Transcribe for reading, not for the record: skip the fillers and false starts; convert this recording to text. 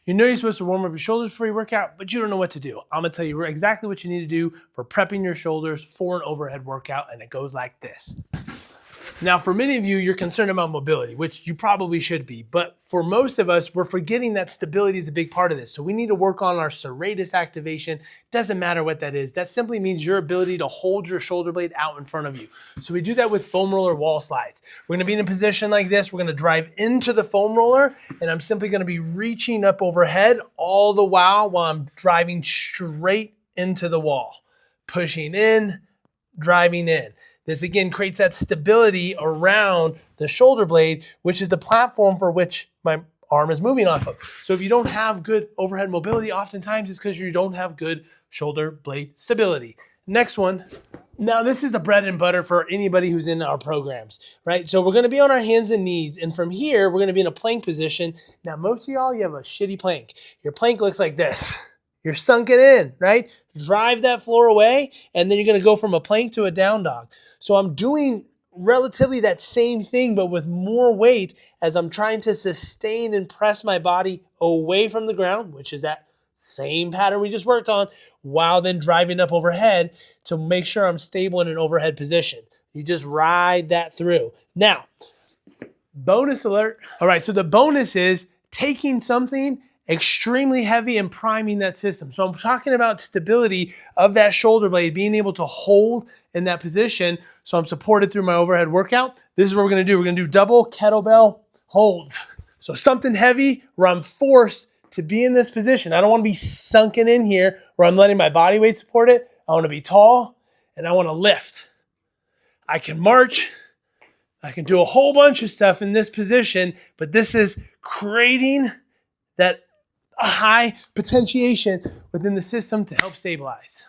You know you're supposed to warm up your shoulders before you work out, but you don't know what to do. I'm gonna tell you exactly what you need to do for prepping your shoulders for an overhead workout, and it goes like this. Now, for many of you, you're concerned about mobility, which you probably should be, but for most of us, we're forgetting that stability is a big part of this. So we need to work on our serratus activation. Doesn't matter what that is. That simply means your ability to hold your shoulder blade out in front of you. So we do that with foam roller wall slides. We're gonna be in a position like this. We're gonna drive into the foam roller, and I'm simply gonna be reaching up overhead all the while I'm driving straight into the wall. Pushing in, driving in. This again creates that stability around the shoulder blade, which is the platform for which my arm is moving off of. So if you don't have good overhead mobility, oftentimes it's because you don't have good shoulder blade stability. Next one. Now this is the bread and butter for anybody who's in our programs, right? So we're gonna be on our hands and knees, and from here, we're gonna be in a plank position. Now most of y'all, you have a shitty plank. Your plank looks like this. You're sunken in, right? Drive that floor away, and then you're gonna go from a plank to a down dog. So I'm doing relatively that same thing, but with more weight as I'm trying to sustain and press my body away from the ground, which is that same pattern we just worked on, while then driving up overhead to make sure I'm stable in an overhead position. You just ride that through. Now, bonus alert. All right, so the bonus is taking something extremely heavy and priming that system. So I'm talking about stability of that shoulder blade, being able to hold in that position so I'm supported through my overhead workout. This is what we're gonna do. We're gonna do double kettlebell holds. So something heavy where I'm forced to be in this position. I don't wanna be sunken in here where I'm letting my body weight support it. I wanna be tall and I wanna lift. I can march, I can do a whole bunch of stuff in this position, but this is creating that high potentiation within the system to help stabilize.